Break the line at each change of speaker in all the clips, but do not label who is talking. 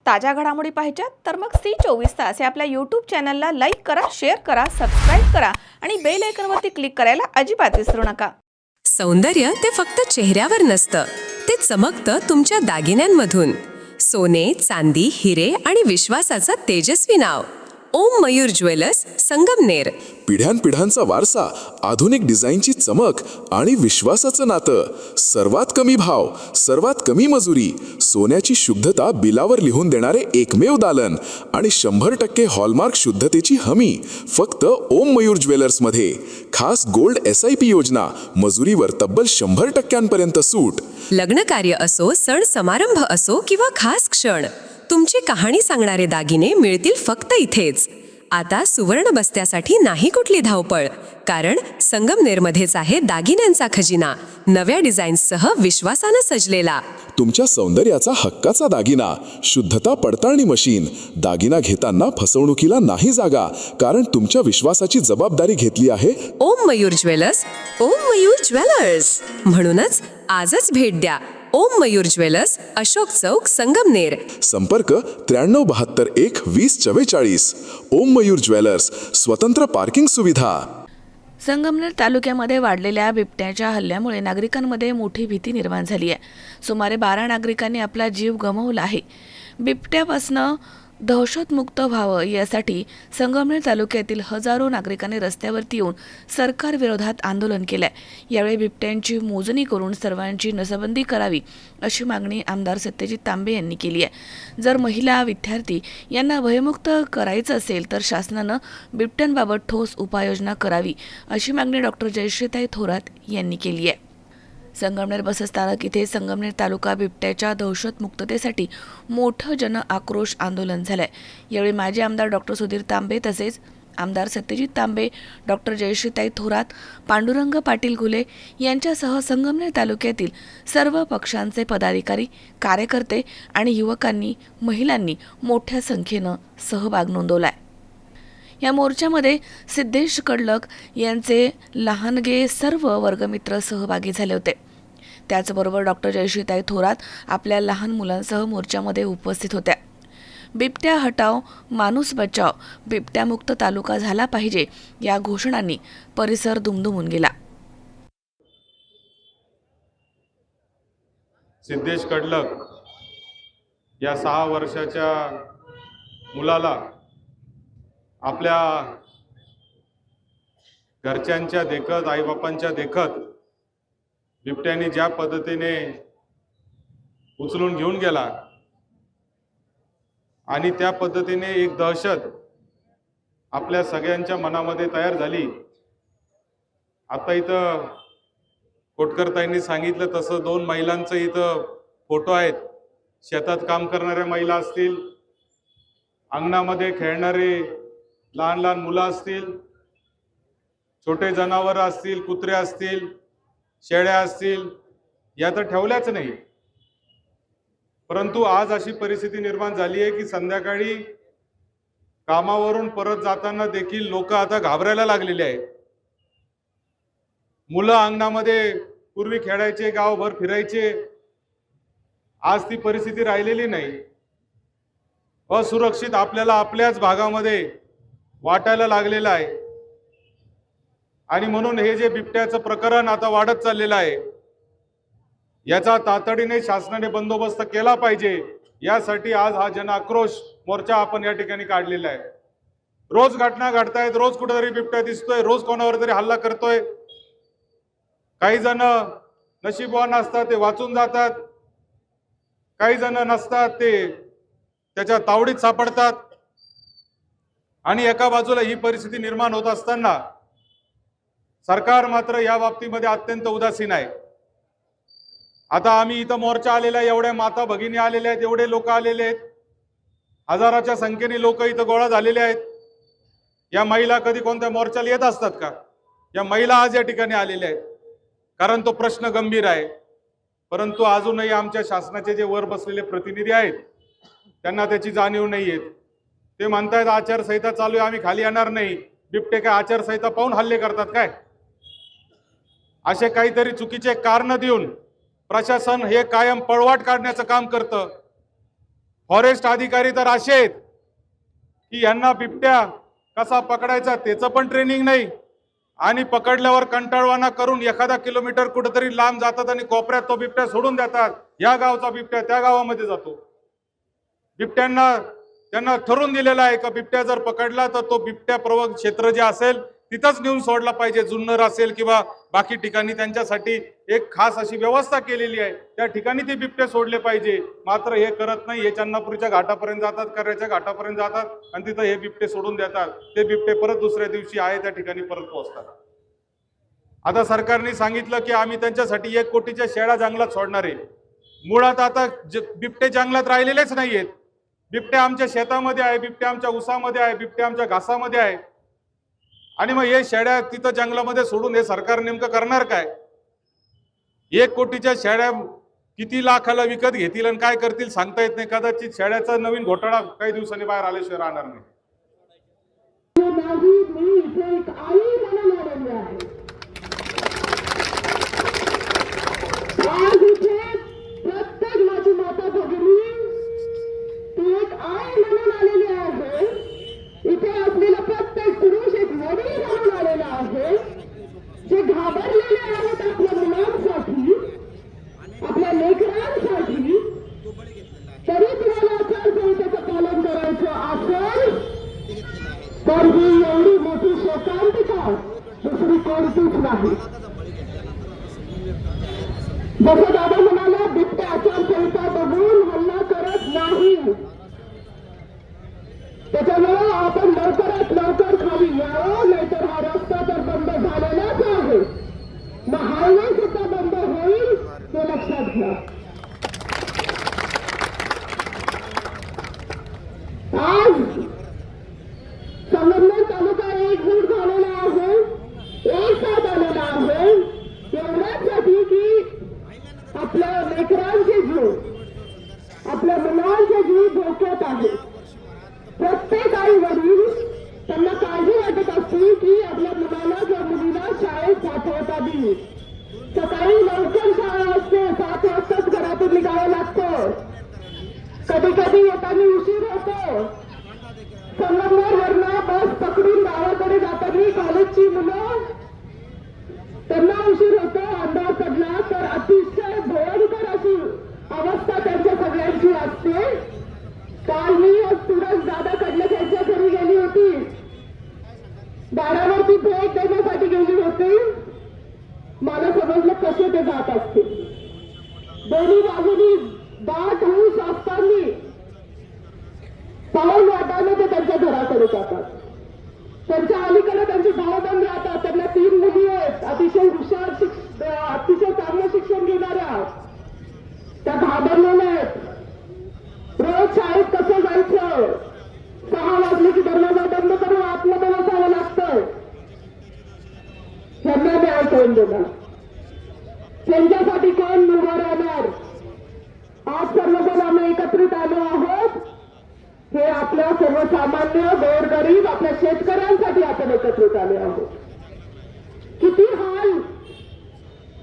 ताज्या घडामोडी पाहिजेत तर मग C24 तास या आपल्या यूट्यूब चॅनलला लाईक करा, शेअर करा, सबस्क्राईब करा आणि बेल आयकॉनवरती क्लिक करायला अजिबात विसरू नका.
सौंदर्य ते फक्त चेहऱ्यावर नसतं, ते चमकतं तुमच्या दागिन्यांमधून. सोने, चांदी, हिरे आणि विश्वासाचं तेजस्वी नाव. ओम मयूर ज्वेलर्स, संगमनेर.
पिढ्यानपिढ्यांचा वारसा, आधुनिक डिझाईनची चमक आणि विश्वासाचं नातं. सर्वात कमी भाव, सर्वात कमी मजुरी, सोन्याची शुद्धता बिलावर लिहून देणारे एकमेव दालन आणि 100% हॉलमार्क शुद्धतेची हमी फक्त ओम मयूर ज्वेलर्समध्ये. खास गोल्ड SIP योजना, मजुरीवर तब्बल 100% सूट.
लग्न कार्य असो, सण समारंभ असो किंवा खास क्षण, तुमची कहाणी सांगणारे दागिने मिळतील फक्त इथेच. आता सुवर्ण बस्त्यासाठी नाही कुठली धावपळ, कारण संगमनेरमध्येच आहे दागिन्यांचा खजिना. नव्या डिझाईन्ससह विश्वासानं सजलेला.
तुमच्या सौंदर्याचा हक्काचा दागिना, शुद्धता पडताळणी मशीन. दागिना घेताना फसवणुकीला नाही जागा, कारण तुमच्या विश्वासाची जबाबदारी घेतली आहे
ओम मयूर ज्वेलर्स. ओम मयूर ज्वेलर्स म्हणूनच आजच भेट द्या. ओम मयूर ज्वेलर्स, अशोक चौक, संगमनेर.
संपर्क 9372 1 2044. ओम मयूर ज्वेलर्स, स्वतंत्र पार्किंग सुविधा.
संगमनेर तालुक्यामध्ये वाढलेल्या बिबट्याच्या हल्ल्यामुळे नागरिकांमध्ये मोठी भीती निर्माण झाली आहे. सुमारे 12 नागरिकांनी आपला जीव गमावला आहे. बिबट्यापासून दहशतमुक्त व्हावं यासाठी संगमनेर तालुक्यातील हजारो नागरिकांनी रस्त्यावरती येऊन सरकारविरोधात आंदोलन केलंय. यावेळी बिबट्यांची मोजणी करून सर्वांची नसबंदी करावी अशी मागणी आमदार सत्यजित तांबे यांनी केली आहे. जर महिला, विद्यार्थी यांना भयमुक्त करायचं असेल तर शासनानं बिबट्यांबाबत ठोस उपाययोजना करावी अशी मागणी डॉक्टर जयश्रीताई थोरात यांनी केली आहे. संगमनेर बसस्थानक इथे संगमनेर तालुका बिबट्याच्या दहशतमुक्ततेसाठी मोठं जन आक्रोश आंदोलन झालंय. यावेळी माजी आमदार डॉक्टर सुधीर तांबे तसेच आमदार सत्यजित तांबे, डॉक्टर जयश्रीताई थोरात, पांडुरंग पाटील घुले यांच्यासह संगमनेर तालुक्यातील सर्व पक्षांचे पदाधिकारी, कार्यकर्ते आणि युवकांनी, महिलांनी मोठ्या संख्येनं सहभाग नोंदवलाय. या मोर्चामध्ये सिद्धेश कडलक यांचे लहानगे सर्व वर्गमित्र सहभागी झाले होते. त्याचबरोबर डॉक्टर जयश्रीताई थोरात आपल्या लहान मुलांसह मोर्चामध्ये उपस्थित होत्या. बिबट्या हटाव, माणूस बचाव, बिबट्यामुक्त तालुका झाला पाहिजे या घोषणांनी परिसर दुमदुमून गेला.
सिद्धेश कडलक या 6 वर्षाच्या मुलाला आपल्या घरच्यांच्या देखत, आईबापांच्या देखत बिबट्याने ज्या पद्धतीने उचलून घेऊन गेला आणि त्या पद्धतीने एक दहशत आपल्या सगळ्यांच्या मनामध्ये तयार झाली. आता इथं कोटकरताईंनी सांगितलं तसं 2 महिलांचं इथं फोटो आहेत. शेतात काम करणाऱ्या महिला असतील, अंगणामध्ये खेळणारे लहान लहान मुलं असतील, छोटे जनावर असतील, कुत्रे असतील, शेळ्या असतील, या तर ठेवल्याच नाही. परंतु आज अशी परिस्थिती निर्माण झाली आहे की संध्याकाळी कामावरून परत जाताना देखील लोक आता घाबरायला लागलेले आहेत. मुलं अंगणामध्ये पूर्वी खेळायचे, गावभर फिरायचे, आज ती परिस्थिती राहिलेली नाही. असुरक्षित आपल्याला आपल्याच भागामध्ये वाटायला लागलेलं आहे. आणि म्हणून हे जे बिबट्याचं प्रकरण आता वाढत चाललेलं आहे, याचा तातडीने शासनाने बंदोबस्त केला पाहिजे. यासाठी आज हा जनआक्रोश मोर्चा आपण या ठिकाणी काढलेला आहे. रोज घटना घडतायत, रोज कुठेतरी बिबट्या दिसतोय, रोज कोणावर तरी हल्ला करतोय. काही जण नशीबवान असतात ते वाचून जातात, काही जण नसतात ते त्याच्या तावडीत सापडतात. आणि एका बाजूला ही परिस्थिती निर्माण होत असताना सरकार मात्र या बाबतीमध्ये अत्यंत उदासीन आहे. आता आम्ही इथं मोर्चा आलेला आहे, एवढ्या माता भगिनी आलेल्या आहेत, एवढे लोक आलेले आहेत, हजाराच्या संख्येने लोक इथं गोळा झालेले आहेत. या महिला कधी कोणत्या मोर्चाला येत असतात का? या महिला आज या ठिकाणी आलेल्या आहेत कारण तो प्रश्न गंभीर आहे. परंतु अजूनही आमच्या शासनाचे जे वर बसलेले प्रतिनिधी आहेत त्यांना त्याची जाणीव नाही आहे. ते म्हणतायत आचारसंहिता चालू आहे, आम्ही खाली येणार नाही. बिबटे काय आचारसंहिता पाहून हल्ले करतात काय? असे काहीतरी चुकीचे कारण देऊन प्रशासन हे कायम पळवाट काढण्याचं काम करतं. फॉरेस्ट अधिकारी तर असे आहेत की यांना बिबट्या कसा पकडायचा त्याचं पण ट्रेनिंग नाही, आणि पकडल्यावर कंटाळवाना करून एखादा किलोमीटर कुठेतरी लांब जातात आणि कोपऱ्यात तो बिबट्या सोडून देतात. या गावचा बिबट्या त्या गावामध्ये जातो. त्यांना ठरवून दिलेलं आहे का बिबट्या जर पकडला तर तो बिबट्या प्रवग क्षेत्र जे असेल तिथंच नेऊन सोडला पाहिजे. जुन्नर असेल किंवा बाकी ठिकाणी त्यांच्यासाठी एक खास अशी व्यवस्था केलेली आहे, त्या ठिकाणी ते बिबटे सोडले पाहिजे. मात्र हे करत नाही. हे चन्नापुरीच्या घाटापर्यंत जातात, कर्याच्या घाटापर्यंत जातात आणि तिथं हे बिबटे सोडून देतात. ते बिबटे परत दुसऱ्या दिवशी आहे त्या ठिकाणी परत पोहोचतात. आता सरकारने सांगितलं की आम्ही त्यांच्यासाठी 1 कोटीच्या शेळ्या जंगलात सोडणार आहे. मुळात आता बिबटे जंगलात राहिलेलेच नाहीयेत. बिबटे आमच्या शेतामध्ये आहे, बिबटे आमच्या ऊसामध्ये आहे, बिबटे आमच्या घासामध्ये आहे. आणि मग हे शेळ्या तिथं जंगलामध्ये सोडून हे सरकार नेमकं करणार काय? 1 कोटीच्या शेळ्या किती लाखाला विकत घेतील आणि काय करतील सांगता येत नाही. कदाचित शेळ्याचा नवीन घोटाळा काही दिवसांनी बाहेर आल्याशिवाय राहणार नाही.
मी इथे एक आई म्हणून आलेली आहे. आज इथे प्रत्येक माझी माता भगिनी ती एक आई म्हणून आलेली आहे. इथे असलेला प्रत्येक पुरुष एक वडील म्हणून आलेला आहे, जे घाबरलेले आहेत आपल्या मुलांसाठी, आपल्या लेकरांसाठी. तरी तुम्हाला आचारसंहितेचं पालन करायचं असेल तर ही एवढी मोठी शोकांतिका दुसरी कोणतीच नाही. जसं दादा म्हणाला, बिबट्या आचारसंहिता बघून हल्ला करत नाही. त्याच्यामुळे आपण लवकरात लवकर खाली यावं, नाहीतर हा रस्ता तर बंद झालेलाच आहे. मग हायवे सुद्धा बंद होईल हे लक्षात घ्या. आज संगमनेर तालुका एकजूट झालेला आहे, एक साथ आलेला आहे एवढ्यासाठी की आपल्या लेकरांचे जीव, आपल्या मुलांचे जीव धोक्यात आहे. प्रत्येक आई वडील त्यांना काळजी वाटत असते की आपल्या मुलाला किंवा मुलीला शाळेत पाठवता येईल. सकाळी लवकर शाळा असते, 7 वाजताच घरातून निघावं लागतं. कधी कधी येताना उशीर होतो. संगमनेरवरनं बस पकडून गावाकडे जाताना कॉलेजची मुलं, त्यांना उशीर होतो. अंधार पडला तर अतिशय भयंकर अशी अवस्था त्यांच्या सगळ्यांची असते. काल मी सूरज दादा कडल्या त्यांच्या घरी गेली होती, दारावरती भेट देण्यासाठी गेली होती. मला समजलं कसे ते जात असतील. दोन्ही बाजूनी दाट ऊस असताना पाऊल वाटाने ते त्यांच्या घराकडे जातात. त्यांच्या अलीकडे त्यांचे भावबंद राहतात. त्यांना 3 मुली आहेत, अतिशय हुशार, अतिशय चांगलं शिक्षण घेणाऱ्या. त्या घाबरलेल्या आहेत. रोज शाळेत कसं जायचं, 6 वाजले की दरवाजा बंद करून आतमध्ये बसावं लागतं. त्यांना न्याय कोण देणार? त्यांच्यासाठी कोण उभं राहणार? आज सर्वजण आम्ही एकत्रित आलो आहोत. हे आपल्या सर्वसामान्य गोरगरीब आपल्या शेतकऱ्यांसाठी आपण एकत्रित आले आहोत. किती हाल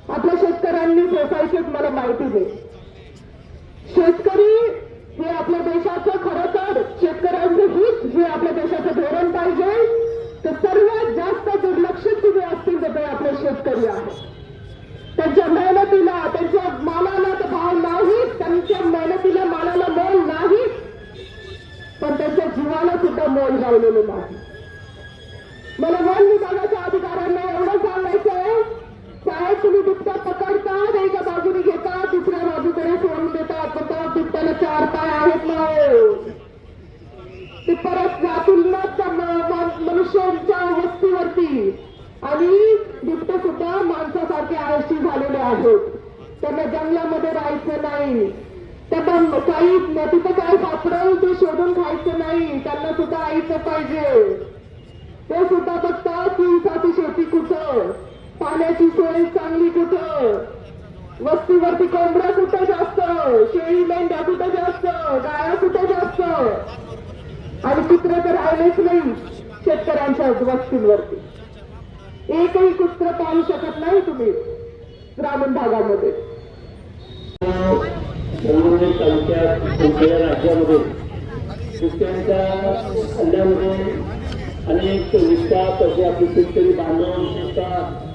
आपल्या शेतकऱ्यांनी सोसायटीत मला माहिती दे. शेतकरी हे आपल्या देशाचं, खरं तर शेतकऱ्यांचं हित हे आपल्या देशाचं धोरण पाहिजे. तर सर्वात जास्त दुर्लक्षित कुठे असतील तर ते आपले शेतकरी आहेत. त्यांच्या मेहनतीला, त्यांच्या मालाला तर भाव नाही, त्यांच्या मेहनतीला मालाला मोल नाही, पण त्यांच्या जीवाला सुद्धा मोल लावलेलं नाही. मला वन विभागाच्या अधिकाऱ्यांना एवढं सांगायचं आहे, साहेब तुम्ही बिबट्या पकडतात, एका बाजूने घेतात, दुसऱ्या बाजूकडे सोडून देतात, पण त्या बिबट्याला 4 पाय आहेत ना, ते परत जातील ना मनुष्यांच्या वस्तीवरती. आणि बिबटे सुद्धा माणसासारखे आळशी झालेले आहेत. त्यांना जंगलामध्ये राहायचं नाही, त्यांना काही तिथं काय सापडेल ते शोधून खायचं नाही. त्यांना सुद्धा आईचं पाहिजे. ते सुद्धा बघतात की ऊसाची शेती कुठं, पाण्याची सोय चांगली कुठं, वस्तीवरती कोंबड्या कुठं जास्त, शेळी मेंढ्या कुठं जास्त, गाया कुठं जास्त, आणि कुत्रे तर राहिलेच नाही शेतकऱ्यांच्या वस्तींवरती. एकही कुत्र पाहू शकत नाही तुम्ही ग्रामीण भागामध्ये.
संगमनेर तालुक्यात कोणत्या राज्यामध्ये बिबट्यांच्या हल्ल्यामध्ये अनेक विस्तार तसे आपले शेतकरी बांधव विशेषतः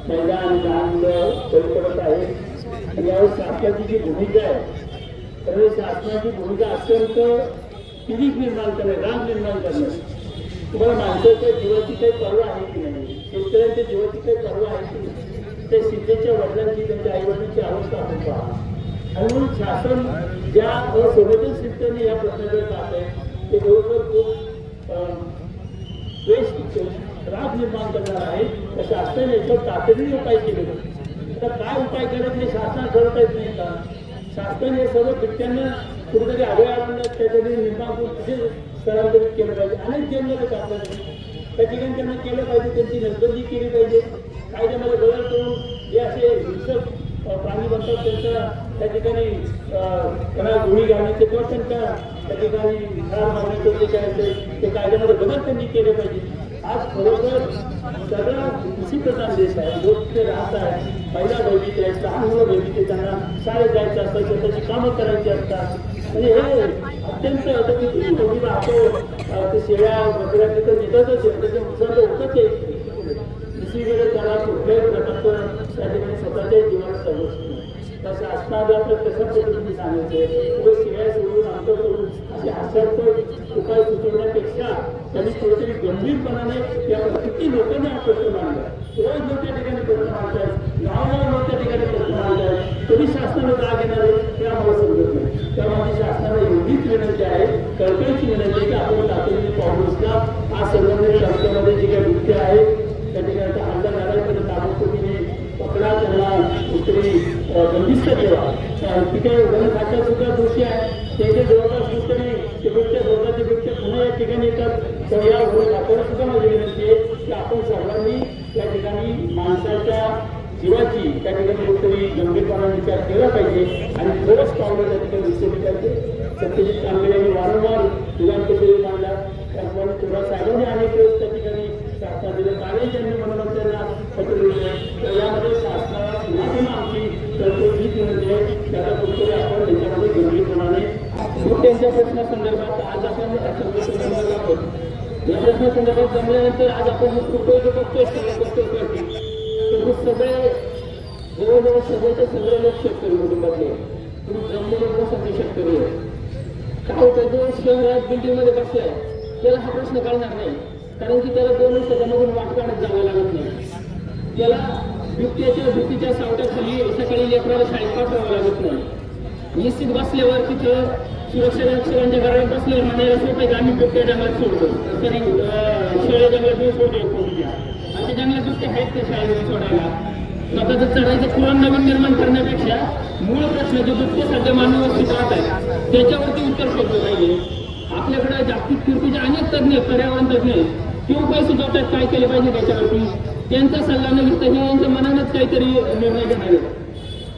महिला आणि लहान मुलं बळी पडत आहेत. आणि यावर शासनाची जी भूमिका आहे तर शासनाची भूमिका अत्यंत किरीक निर्माण करणे, राग निर्माण करणे. तुम्हाला माणसाच्या जीवाची काही पर्वा आहे की नाही, शेतकऱ्यांच्या जीवाची काही पर्वा आहे की नाही, त्या सीतेच्या वडिलांची त्यांच्या आईवडिलांची अवस्था आपण पहा. आणि म्हणून शासन ज्या असंवेदनशीलतेने या प्रश्नाकडे पाहत आहे ते बरोबर खूप राग निर्माण करणार आहे. तर शासनाने याच्यावर तातडीने उपाय केले. आता काय उपाय करत नाही शासन करत येत नाही का? शासन हे सर्व बिबट्यांना कुठेतरी अभयारण्यात त्याच्यातरी निर्माण करून तिथे स्थलांतरित केलं पाहिजे. अनेक जंगल टाकलं त्या ठिकाणी त्यांना केलं पाहिजे, त्यांची नसबंदी केली पाहिजे. कायद्यामध्ये बदल करून जे असे हिंसक प्राणी बनतात त्यांचा त्या ठिकाणी त्यांना गोळी घालण्याचे किंवा त्यांच्या त्या ठिकाणी ठार मारण्याचं जे काय असेल ते कायद्यामध्ये बदल त्यांनी केले पाहिजे. आज खरोखर सगळा कृषीप्रधान देश आहे. लोक तिथे राहत आहेत, महिला भयभीत आहेत, लहान मुलं भयभीत आहेत, त्यांना शाळेत जायचं असतं, स्वतःची कामं करायची असतात. म्हणजे हे अत्यंत किती राहतो ते शेळ्या वगैरे तिथं निघतच आहे, त्याचे नुकसान होतच आहे. दुसरीकडे त्याला कुठल्याही प्रकारचं त्या ठिकाणी स्वतःच्या जीवाला संरक्षण नाही. तसं असताना तर कशा पद्धतीने सांगायचं पुढे शिवाय सोडून अंतर सोडून असे अशांत उपाय सुचवण्यापेक्षा त्यांनी थोडंतरी गंभीरपणाने या किती लोकांना हा प्रश्न मांडला. रोज लोक त्या ठिकाणी प्रश्न मांडतात, गावागाव लोक त्या ठिकाणी प्रश्न मांडतात. तरी शासनाला जाग येणार आहे ते आम्हाला समजत नाही. त्यामुळे शासनाला एवढीच विनंती आहे, कळकळीची विनंती आहे की आपण तातडीने काँग्रेसला आज संगमनेर तालुक्यामध्ये जे काही बिबटे आहेत त्या ठिकाणी हल्ला झाला तर ताबडतोबीने पकडा, त्यांना कुठेतरी बंदिस्त ठेवा. तिथे वन खात्यात सुद्धा दोषी आहे, त्याचे जवळपास कुठेतरी ते बिबट्या स्वतःचे बिबटे पुन्हा या ठिकाणी येतात. तर या वन खात्याला सुद्धा माझी विनंती आहे की आपण सर्वांनी त्या ठिकाणी माणसाच्या जीवाची त्या ठिकाणी कुठेतरी गंभीरपणाने विचार केला पाहिजे आणि थोडंच पावलं त्या ठिकाणी विसरले पाहिजे. सत्यजित कांबळे यांनी वारंवार विधानपरिषदेत मांडला, त्याचप्रमाणे थोडा साहेबांनी अनेक वेळेस त्या ठिकाणी शासना दिले, कालही त्यांनी म्हणून त्यांना पत्र दिले. तर यामध्ये शासनाला पुन्हा आमची तरतूद हीच विनंती आहे की आता कुठेतरी आपण त्याच्यामध्ये गंभीरपणाने बिबट्यांच्या प्रश्नासंदर्भात आज आपण या प्रश्नासंदर्भात जमल्यानंतर आज आपण कुठे जो बघतोय तर सगळे जवळजवळ सगळ्याचे सगळे लोक शेतकरी कुटुंबातले तुम्ही जमलेले लोकांसाठी शेतकरी आहे. काय होतं, जो शहरात बिल्डिंगमध्ये बसलाय त्याला हा प्रश्न कळणार नाही, कारण की त्याला 2 वर्ष त्यामधून वाट काढत जावं लागत नाही. त्याला बिबट्याच्या भीतीच्या सावटाखाली सकाळी लेकराला शाळेत पाठवावं लागत नाही. निश्चित बसल्यावर तिथं सुरक्षा रक्षकांच्या घरात बसल्यावर म्हणायला सोपं आहे आम्ही बिबट्या जंगलात सोडतो, तरी शेळ्या जंगलात सोडतो आणि त्या जंगलात बिबटे आहेत ते शाळेमध्ये सोडायला. स्वतःचं चढायचं पुरण नवीन निर्माण करण्यापेक्षा मूळ प्रश्न जो बिबटे सध्या मानवी अस्तित्वात आहे त्याच्यावरती उत्तर शोधलं पाहिजे. आपल्याकडे जागतिक कीर्तीचे अनेक तज्ज्ञ, पर्यावरण तज्ज्ञ ते उपाय सुचवतात काय केले पाहिजे त्याच्यावरती. त्यांचा सल्ला न घेता हे यांच्या मनानंच काहीतरी निर्णय घेणार.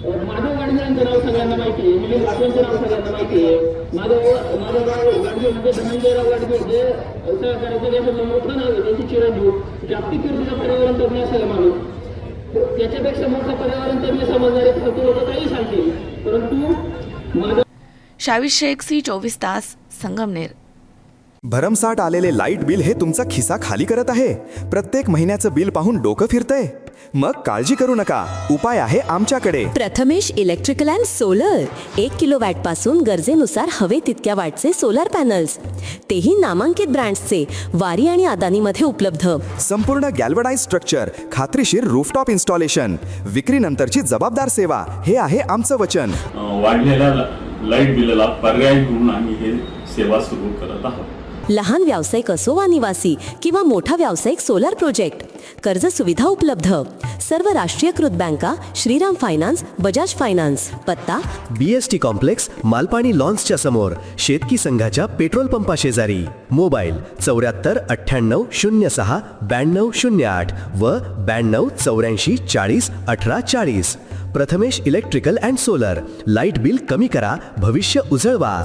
माधव गाडगेंचं नाव सगळ्यांना माहिती आहे, मिलिंद वाटवांचं नाव सगळ्यांना माहिती आहे. माधवराव गाडगे म्हणजे धनंजयराव गाडगे जे सहकार्याचं देशातलं मोठं नाव आहे, त्यांची चिरंजीव जागतिक कीर्तीचा पर्यावरण तज्ज्ञ असेल माणूस. त्याच्यापेक्षा मोठं पर्यावरण तज्ज्ञ समजणारे फालतू लोक काही सांगतील, परंतु माधव.
शावीर शेख, सी 24 तास, संगमनेर.
भरमसाठ आलेले लाईट बिल हे तुमचा खिसा खाली करत आहे. प्रत्येक महिन्याचं बिल पाहून डोकं फिरतंय? मग काळजी करू नका, उपाय आहे आमच्याकडे.
Prathamesh electrical and solar. 1 kilowatt पासून गरजेनुसार हवे तितक्या वॅटचे सोलर पॅनल्स, तेही नामांकित ब्रँड्सचे, वारी आणि अदानीमध्ये उपलब्ध.
संपूर्ण गॅल्वनाइज स्ट्रक्चर, खात्रीशीर रूफटॉप इन्स्टॉलेशन, विक्रीनंतरची जबाबदार सेवा, हे आहे आमचं वचन.
वाढलेल्या लाईट बिलाला पर्याय म्हणून आम्ही हे सेवा सुरू करत आहोत.
लहान व्यावसायिक असो वा निवासी किंवा मोठा व्यावसायिक सोलर प्रोजेक्ट, कर्ज सुविधा उपलब्ध. सर्व राष्ट्रीयकृत बँका, श्रीराम फायनान्स, बजाज फायनान्स. पत्ता
BST कॉम्प्लेक्स, मालपाणी लॉन्सच्या समोर, शेतकी संघाच्या पेट्रोल पंपा शेजारी. मोबाईल 74 98 06 92 08 व 92 84 40 18 40. Prathamesh electrical and solar. Light bill कमी करा, भविष्य उजळवा.